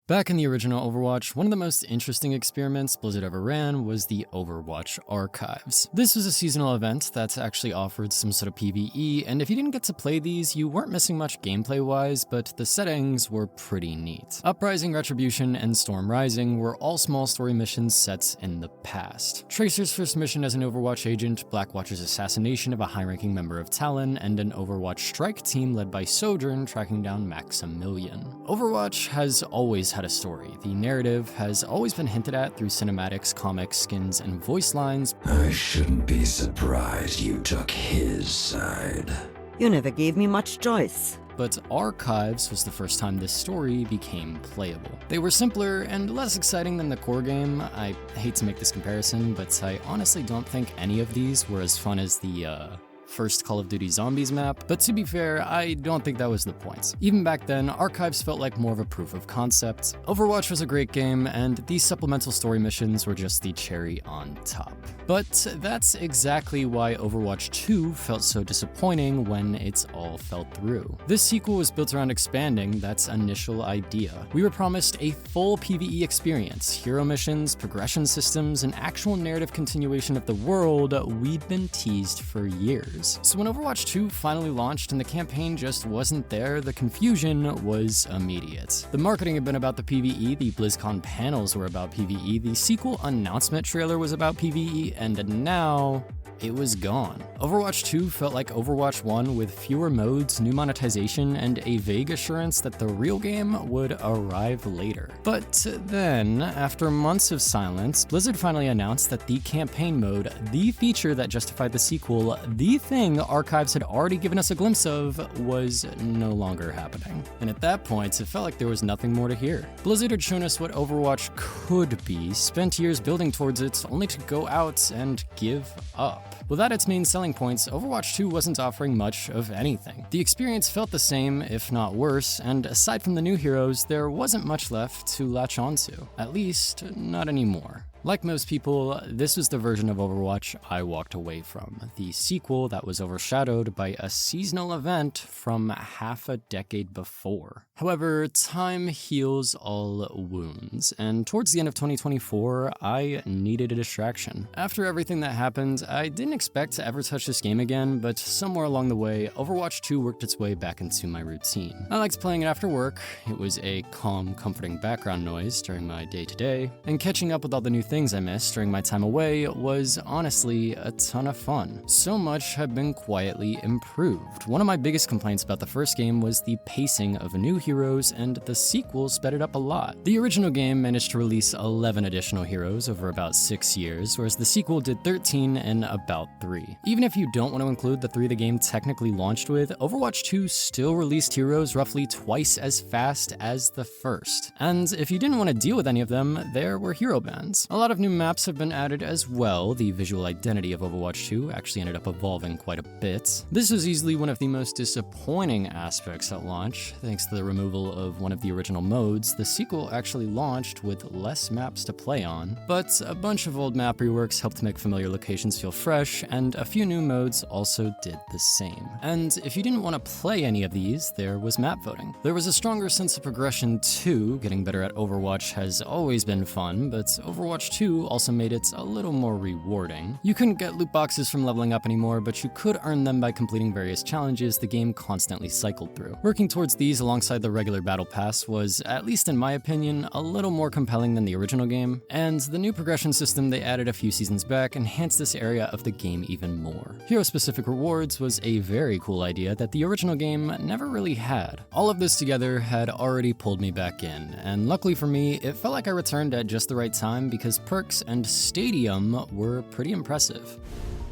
Back in the original Overwatch, one of the most interesting experiments Blizzard ever ran was the Overwatch Archives. This was a seasonal event that actually offered some sort of PvE, and if you didn't get to play these, you weren't missing much gameplay-wise, but the settings were pretty neat. Uprising, Retribution, and Storm Rising were all small story missions set in the past. Tracer's first mission as an Overwatch agent, Blackwatch's assassination of a high-ranking member of Talon, and an Overwatch strike team led by Sojourn tracking down Maximilian. Overwatch has always had a story. The narrative has always been hinted at through cinematics, comics, skins, and voice lines. I shouldn't be surprised you took his side. You never gave me much choice. But Archives was the first time this story became playable. They were simpler and less exciting than the core game. I hate to make this comparison, but I honestly don't think any of these were as fun as the, first Call of Duty Zombies map, but to be fair, I don't think that was the point. Even back then, Archives felt like more of a proof of concept. Overwatch was a great game, and these supplemental story missions were just the cherry on top. But that's exactly why Overwatch 2 felt so disappointing when it all fell through. This sequel was built around expanding that initial idea. We were promised a full PvE experience, hero missions, progression systems, and actual narrative continuation of the world we'd been teased for years. So when Overwatch 2 finally launched and the campaign just wasn't there, the confusion was immediate. The marketing had been about the PvE, the BlizzCon panels were about PvE, the sequel announcement trailer was about PvE, and now it was gone. Overwatch 2 felt like Overwatch 1 with fewer modes, new monetization, and a vague assurance that the real game would arrive later. But then, after months of silence, Blizzard finally announced that the campaign mode, the feature that justified the sequel, the thing Archives had already given us a glimpse of, was no longer happening. And at that point, it felt like there was nothing more to hear. Blizzard had shown us what Overwatch could be, spent years building towards it, only to go out and give up. Without its main selling points, Overwatch 2 wasn't offering much of anything. The experience felt the same, if not worse, and aside from the new heroes, there wasn't much left to latch onto. At least, not anymore. Like most people, this was the version of Overwatch I walked away from, the sequel that was overshadowed by a seasonal event from half a decade before. However, time heals all wounds, and towards the end of 2024, I needed a distraction. After everything that happened, I didn't expect to ever touch this game again, but somewhere along the way, Overwatch 2 worked its way back into my routine. I liked playing it after work, it was a calm, comforting background noise during my day-to-day, and catching up with all the new things I missed during my time away was honestly a ton of fun. So much had been quietly improved. One of my biggest complaints about the first game was the pacing of new heroes, and the sequel sped it up a lot. The original game managed to release 11 additional heroes over about 6 years, whereas the sequel did 13 in about 3. Even if you don't want to include the 3 the game technically launched with, Overwatch 2 still released heroes roughly twice as fast as the first. And if you didn't want to deal with any of them, there were hero bans. A lot of new maps have been added as well. The visual identity of Overwatch 2 actually ended up evolving quite a bit. This was easily one of the most disappointing aspects at launch. Thanks to the removal of one of the original modes, the sequel actually launched with less maps to play on. But a bunch of old map reworks helped make familiar locations feel fresh, and a few new modes also did the same. And if you didn't want to play any of these, there was map voting. There was a stronger sense of progression too. Getting better at Overwatch has always been fun, but Overwatch 2 also made it a little more rewarding. You couldn't get loot boxes from leveling up anymore, but you could earn them by completing various challenges the game constantly cycled through. Working towards these alongside the regular battle pass was, at least in my opinion, a little more compelling than the original game, and the new progression system they added a few seasons back enhanced this area of the game even more. Hero-specific rewards was a very cool idea that the original game never really had. All of this together had already pulled me back in, and luckily for me, it felt like I returned at just the right time because perks and Stadium were pretty impressive.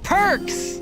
Perks!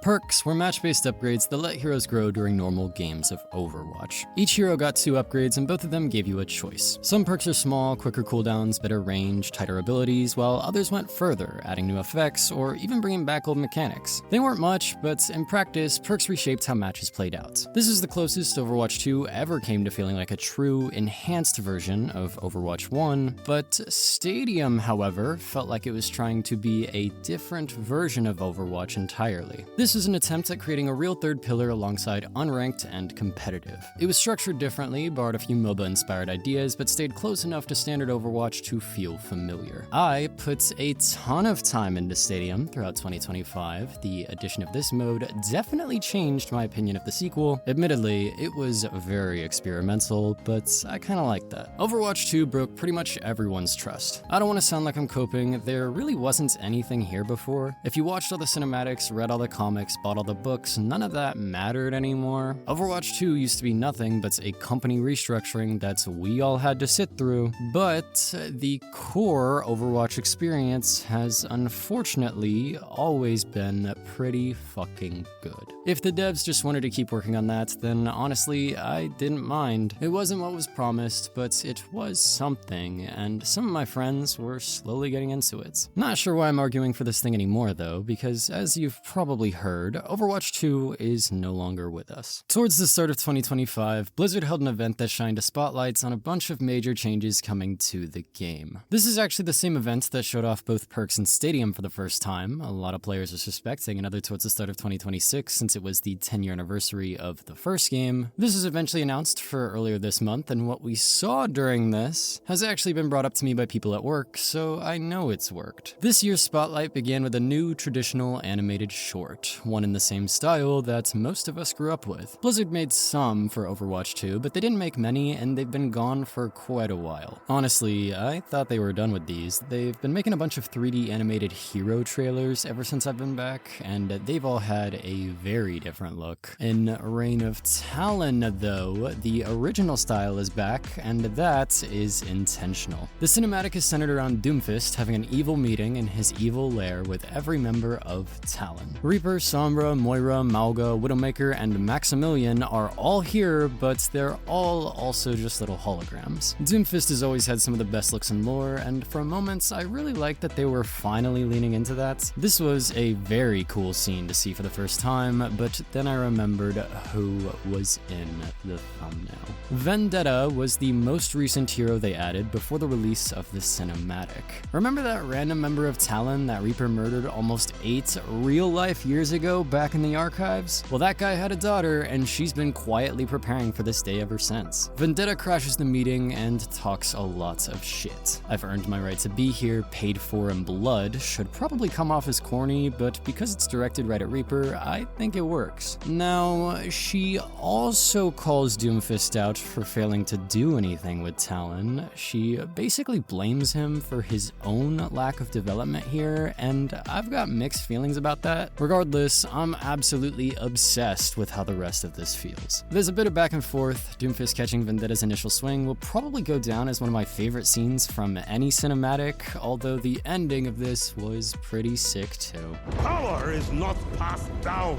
Perks were match-based upgrades that let heroes grow during normal games of Overwatch. Each hero got 2 upgrades, and both of them gave you a choice. Some perks are small, quicker cooldowns, better range, tighter abilities, while others went further, adding new effects, or even bringing back old mechanics. They weren't much, but in practice, perks reshaped how matches played out. This is the closest Overwatch 2 ever came to feeling like a true, enhanced version of Overwatch 1, but Stadium, however, felt like it was trying to be a different version of Overwatch entirely. This This was an attempt at creating a real third pillar alongside unranked and competitive. It was structured differently, borrowed a few MOBA-inspired ideas, but stayed close enough to standard Overwatch to feel familiar. I put a ton of time into Stadium throughout 2025. The addition of this mode definitely changed my opinion of the sequel. Admittedly, it was very experimental, but I kinda like that. Overwatch 2 broke pretty much everyone's trust. I don't want to sound like I'm coping, there really wasn't anything here before. If you watched all the cinematics, read all the comics, bought all the books, none of that mattered anymore. Overwatch 2 used to be nothing but a company restructuring that we all had to sit through, but the core Overwatch experience has unfortunately always been pretty fucking good. If the devs just wanted to keep working on that, then honestly, I didn't mind. It wasn't what was promised, but it was something, and some of my friends were slowly getting into it. Not sure why I'm arguing for this thing anymore though, because as you've probably heard, Overwatch 2 is no longer with us. Towards the start of 2025, Blizzard held an event that shined a spotlight on a bunch of major changes coming to the game. This is actually the same event that showed off both perks and Stadium for the first time. A lot of players are suspecting another towards the start of 2026 since it was the 10-year anniversary of the first game. This was eventually announced for earlier this month, and what we saw during this has actually been brought up to me by people at work, so I know it's worked. This year's spotlight began with a new traditional animated short, one in the same style that most of us grew up with. Blizzard made some for Overwatch 2, but they didn't make many, and they've been gone for quite a while. Honestly, I thought they were done with these. They've been making a bunch of 3D animated hero trailers ever since I've been back, and they've all had a very different look. In Reign of Talon, though, the original style is back, and that is intentional. The cinematic is centered around Doomfist having an evil meeting in his evil lair with every member of Talon. Reaper, Sombra, Moira, Mauga, Widowmaker, and Maximilian are all here, but they're all also just little holograms. Doomfist has always had some of the best looks in lore, and for moments I really liked that they were finally leaning into that. This was a very cool scene to see for the first time, but then I remembered who was in the thumbnail. Vendetta was the most recent hero they added before the release of the cinematic. Remember that random member of Talon that Reaper murdered almost 8 real-life years ago back in the archives? Well, that guy had a daughter, and she's been quietly preparing for this day ever since. Vendetta crashes the meeting and talks a lot of shit. I've earned my right to be here, paid for in blood, should probably come off as corny, but because it's directed right at Reaper, I think it works. Now, she also calls Doomfist out for failing to do anything with Talon. She basically blames him for his own lack of development here, and I've got mixed feelings about that. Regardless, I'm absolutely obsessed with how the rest of this feels. There's a bit of back and forth. Doomfist catching Vendetta's initial swing will probably go down as one of my favorite scenes from any cinematic, although the ending of this was pretty sick too. Power is not passed down.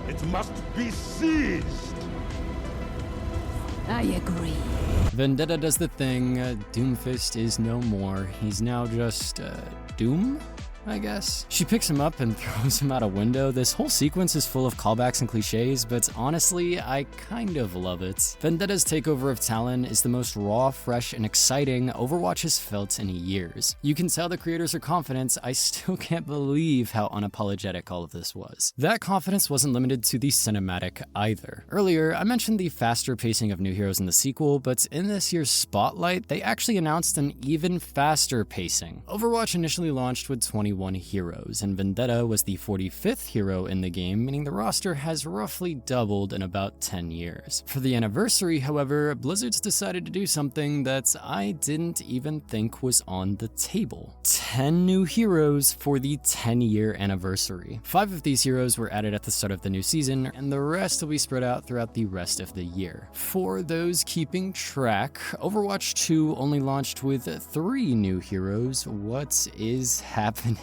It must be seized. I agree. Vendetta does the thing. Doomfist is no more. He's now just, Doom? I guess. She picks him up and throws him out a window. This whole sequence is full of callbacks and cliches, but honestly, I kind of love it. Vendetta's takeover of Talon is the most raw, fresh, and exciting Overwatch has felt in years. You can tell the creators are confident. I still can't believe how unapologetic all of this was. That confidence wasn't limited to the cinematic either. Earlier, I mentioned the faster pacing of new heroes in the sequel, but in this year's Spotlight, they actually announced an even faster pacing. Overwatch initially launched with 21 heroes, and Vendetta was the 45th hero in the game, meaning the roster has roughly doubled in about 10 years. For the anniversary, however, Blizzard's decided to do something that I didn't even think was on the table. 10 new heroes for the 10-year anniversary. 5 of these heroes were added at the start of the new season, and the rest will be spread out throughout the rest of the year. For those keeping track, Overwatch 2 only launched with 3 new heroes. What is happening?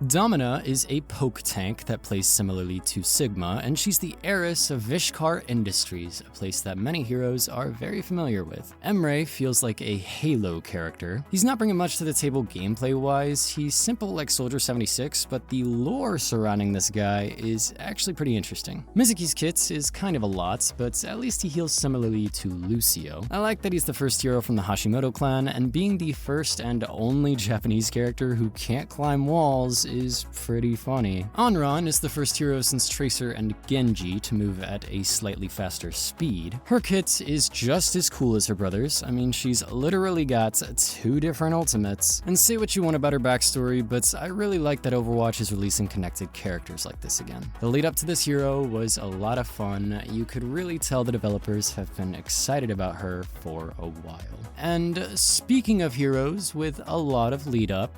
Domina is a poke tank that plays similarly to Sigma, and she's the heiress of Vishkar Industries, a place that many heroes are very familiar with. Emre feels like a Halo character. He's not bringing much to the table gameplay-wise, gameplay-wise, he's simple like Soldier 76, but the lore surrounding this guy is actually pretty interesting. Mizuki's kit is kind of a lot, but at least he heals similarly to Lucio. I like that he's the first hero from the Hashimoto clan, and being the first and only Japanese character who can't climb walls is pretty funny. Onran is the first hero since Tracer and Genji to move at a slightly faster speed. Her kit is just as cool as her brother's. I mean, she's literally got 2 different ultimates. And say what you want about her backstory, but I really like that Overwatch is releasing connected characters like this again. The lead up to this hero was a lot of fun. You could really tell the developers have been excited about her for a while. And speaking of heroes with a lot of lead up,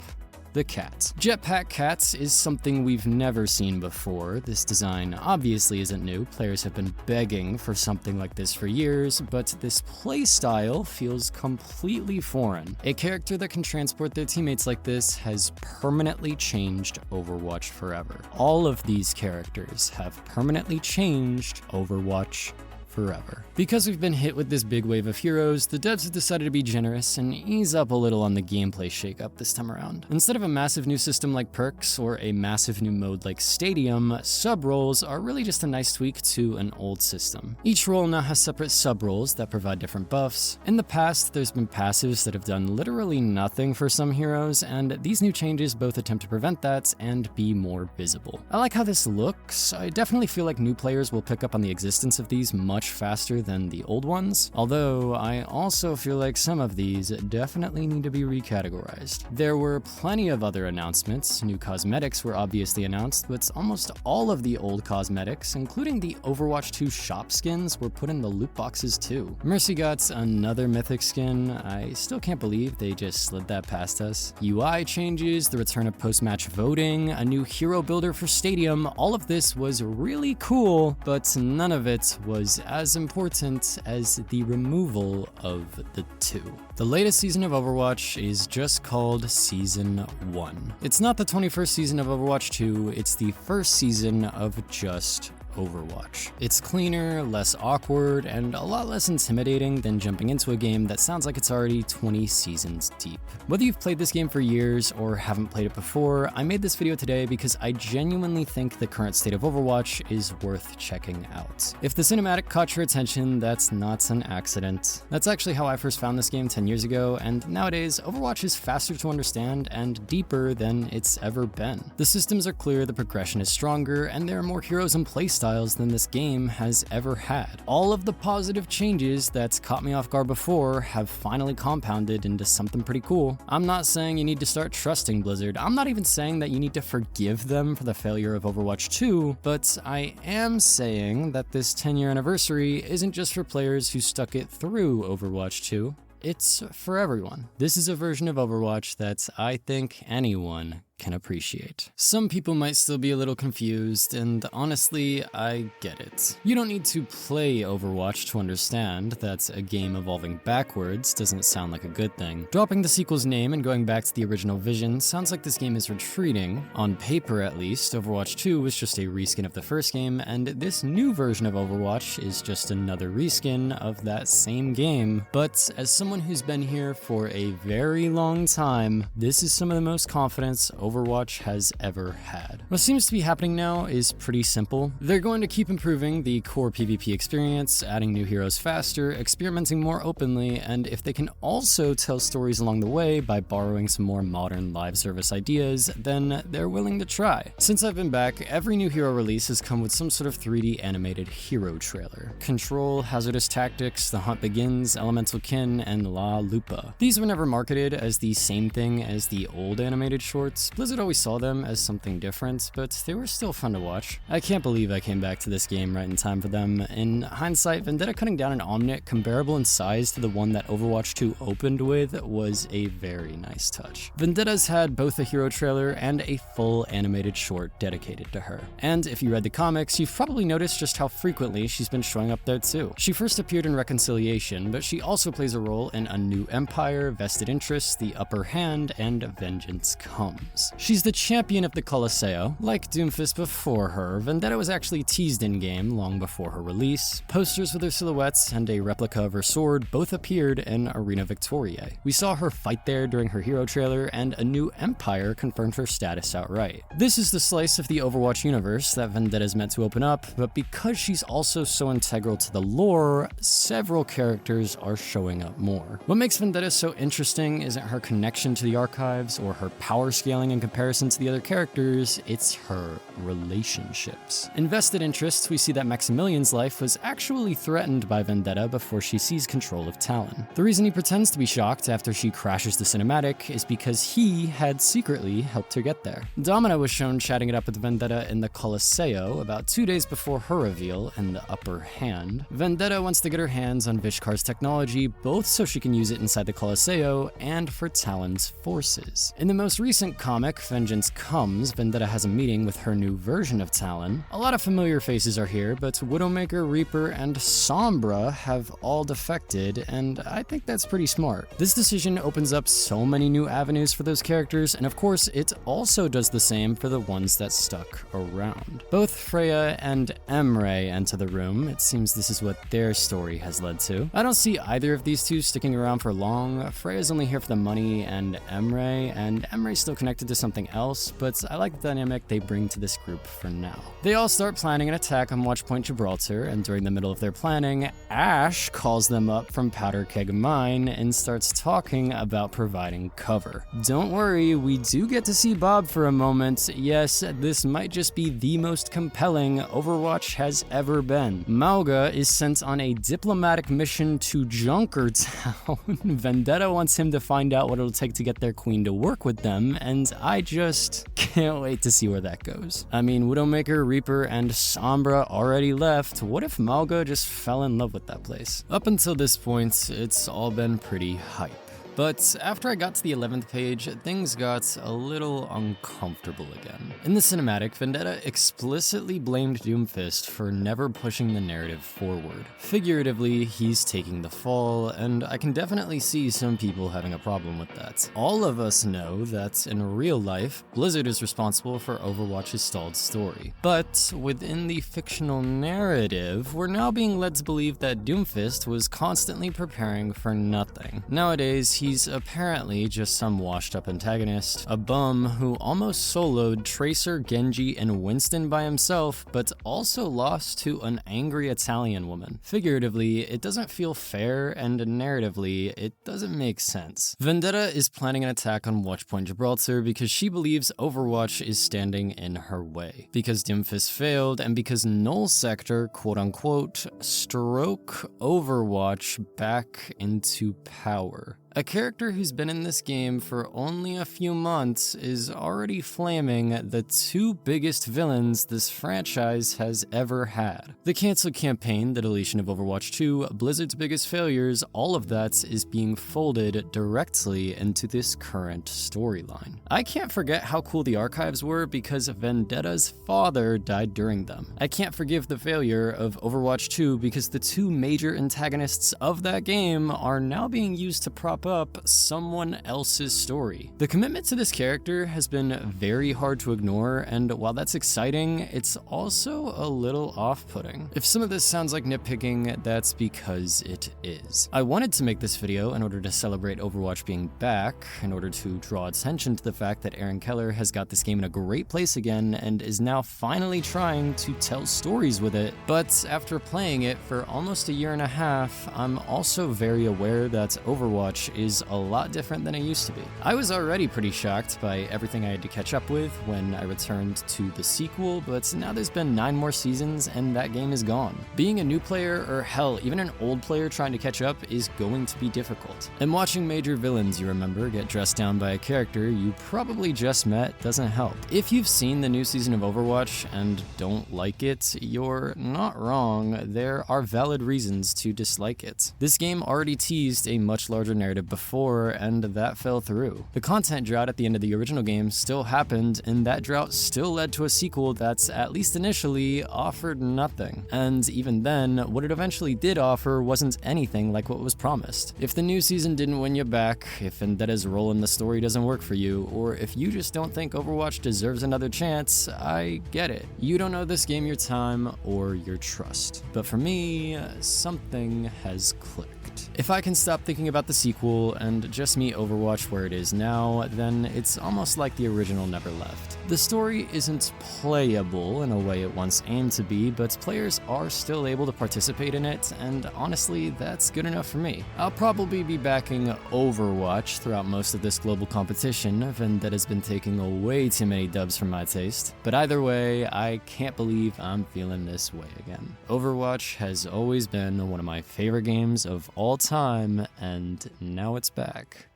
the cat. Jetpack cats is something we've never seen before. This design obviously isn't new. Players have been begging for something like this for years, but this playstyle feels completely foreign. A character that can transport their teammates like this has permanently changed Overwatch forever. All of these characters have permanently changed Overwatch forever. Because we've been hit with this big wave of heroes, the devs have decided to be generous and ease up a little on the gameplay shakeup this time around. Instead of a massive new system like perks or a massive new mode like Stadium, sub-roles are really just a nice tweak to an old system. Each role now has separate sub-roles that provide different buffs. In the past, there's been passives that have done literally nothing for some heroes, and these new changes both attempt to prevent that and be more visible. I like how this looks. I definitely feel like new players will pick up on the existence of these much faster than the old ones, although I also feel like some of these definitely need to be recategorized. There were plenty of other announcements. New cosmetics were obviously announced, but almost all of the old cosmetics, including the Overwatch 2 shop skins, were put in the loot boxes too. Mercy got another mythic skin. I still can't believe they just slid that past us. UI changes, the return of post-match voting, a new hero builder for Stadium. All of this was really cool, but none of it was as important as the removal of the 2. The latest season of Overwatch is just called Season 1. It's not the 21st season of Overwatch 2, it's the first season of just Overwatch. It's cleaner, less awkward, and a lot less intimidating than jumping into a game that sounds like it's already 20 seasons deep. Whether you've played this game for years or haven't played it before, I made this video today because I genuinely think the current state of Overwatch is worth checking out. If the cinematic caught your attention, that's not an accident. That's actually how I first found this game 10 years ago, and nowadays, Overwatch is faster to understand and deeper than it's ever been. The systems are clear, the progression is stronger, and there are more heroes and playstyles than this game has ever had. All of the positive changes that caught me off guard before have finally compounded into something pretty cool. I'm not saying you need to start trusting Blizzard. I'm not even saying that you need to forgive them for the failure of Overwatch 2, but I am saying that this 10-year anniversary isn't just for players who stuck it through Overwatch 2. It's for everyone. This is a version of Overwatch that I think anyone can appreciate. Some people might still be a little confused, and honestly, I get it. You don't need to play Overwatch to understand that a game evolving backwards doesn't sound like a good thing. Dropping the sequel's name and going back to the original vision sounds like this game is retreating. On paper, at least, Overwatch 2 was just a reskin of the first game, and this new version of Overwatch is just another reskin of that same game. But as someone who's been here for a very long time, this is some of the most confidence Overwatch has ever had. What seems to be happening now is pretty simple. They're going to keep improving the core PvP experience, adding new heroes faster, experimenting more openly, and if they can also tell stories along the way by borrowing some more modern live service ideas, then they're willing to try. Since I've been back, every new hero release has come with some sort of 3D animated hero trailer. Control, Hazardous Tactics, The Hunt Begins, Elemental Kin, and La Lupa. These were never marketed as the same thing as the old animated shorts. Blizzard always saw them as something different, but they were still fun to watch. I can't believe I came back to this game right in time for them. In hindsight, Vendetta cutting down an Omnic comparable in size to the one that Overwatch 2 opened with was a very nice touch. Vendetta's had both a hero trailer and a full animated short dedicated to her. And if you read the comics, you've probably noticed just how frequently she's been showing up there too. She first appeared in Reconciliation, but she also plays a role in A New Empire, Vested Interests, The Upper Hand, and Vengeance Comes. skills. She's the champion of the Colosseo. Like Doomfist before her, Vendetta was actually teased in-game long before her release. Posters with her silhouettes and a replica of her sword both appeared in Arena Victoriae. We saw her fight there during her hero trailer, and a new empire confirmed her status outright. This is the slice of the Overwatch universe that Vendetta is meant to open up, but because she's also so integral to the lore, several characters are showing up more. What makes Vendetta so interesting isn't her connection to the archives or her power scaling in comparison to the other characters, it's her relationships. In vested interests, we see that Maximilian's life was actually threatened by Vendetta before she seized control of Talon. The reason he pretends to be shocked after she crashes the cinematic is because he had secretly helped her get there. Domina was shown chatting it up with Vendetta in the Colosseo about 2 days before her reveal in the upper hand. Vendetta wants to get her hands on Vishkar's technology, both so she can use it inside the Colosseo and for Talon's forces. In the most recent comic, Vengeance Comes, Vendetta has a meeting with her new version of Talon. A lot of familiar faces are here, but Widowmaker, Reaper, and Sombra have all defected, and I think that's pretty smart. This decision opens up so many new avenues for those characters, and of course, it also does the same for the ones that stuck around. Both Freya and Emre enter the room. It seems this is what their story has led to. I don't see either of these two sticking around for long. Freya's only here for the money and Emre's still connected to something else, but I like the dynamic they bring to this group for now. They all start planning an attack on Watchpoint Gibraltar, and during the middle of their planning, Ash calls them up from Powder Keg Mine and starts talking about providing cover. Don't worry, we do get to see Bob for a moment. Yes, this might just be the most compelling Overwatch has ever been. Mauga is sent on a diplomatic mission to Junkertown. Vendetta wants him to find out what it'll take to get their queen to work with them, and I just can't wait to see where that goes. I mean, Widowmaker, Reaper, and Sombra already left. What if Mauga just fell in love with that place? Up until this point, it's all been pretty hype. But after I got to the 11th page, things got a little uncomfortable again. In the cinematic, Vendetta explicitly blamed Doomfist for never pushing the narrative forward. Figuratively, he's taking the fall, and I can definitely see some people having a problem with that. All of us know that in real life, Blizzard is responsible for Overwatch's stalled story. But within the fictional narrative, we're now being led to believe that Doomfist was constantly preparing for nothing. Nowadays, he's apparently just some washed-up antagonist, a bum who almost soloed Tracer, Genji, and Winston by himself, but also lost to an angry Italian woman. Figuratively, it doesn't feel fair, and narratively, it doesn't make sense. Vendetta is planning an attack on Watchpoint Gibraltar because she believes Overwatch is standing in her way. Because Doomfist failed, and because Null Sector, quote-unquote, stroke Overwatch back into power. A character who's been in this game for only a few months is already flaming the two biggest villains this franchise has ever had. The canceled campaign, the deletion of Overwatch 2, Blizzard's biggest failures, all of that is being folded directly into this current storyline. I can't forget how cool the archives were because Vendetta's father died during them. I can't forgive the failure of Overwatch 2 because the two major antagonists of that game are now being used to prop up someone else's story. The commitment to this character has been very hard to ignore, and while that's exciting, it's also a little off-putting. If some of this sounds like nitpicking, that's because it is. I wanted to make this video in order to celebrate Overwatch being back, in order to draw attention to the fact that Aaron Keller has got this game in a great place again and is now finally trying to tell stories with it, but after playing it for almost a year and a half, I'm also very aware that Overwatch is a lot different than it used to be. I was already pretty shocked by everything I had to catch up with when I returned to the sequel, but now there's been 9 more seasons and that game is gone. Being a new player, or hell, even an old player trying to catch up is going to be difficult. And watching major villains you remember get dressed down by a character you probably just met doesn't help. If you've seen the new season of Overwatch and don't like it, you're not wrong. There are valid reasons to dislike it. This game already teased a much larger narrative it before, and that fell through. The content drought at the end of the original game still happened, and that drought still led to a sequel that's, at least initially, offered nothing. And even then, what it eventually did offer wasn't anything like what was promised. If the new season didn't win you back, if Vendetta's role in the story doesn't work for you, or if you just don't think Overwatch deserves another chance, I get it. You don't owe this game your time or your trust. But for me, something has clicked. If I can stop thinking about the sequel and just meet Overwatch where it is now, then it's almost like the original never left. The story isn't playable in a way it once aimed to be, but players are still able to participate in it, and honestly, that's good enough for me. I'll probably be backing Overwatch throughout most of this global competition, Vendetta's been taking way too many dubs for my taste. But either way, I can't believe I'm feeling this way again. Overwatch has always been one of my favorite games of all time, and now it's back.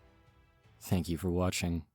Thank you for watching.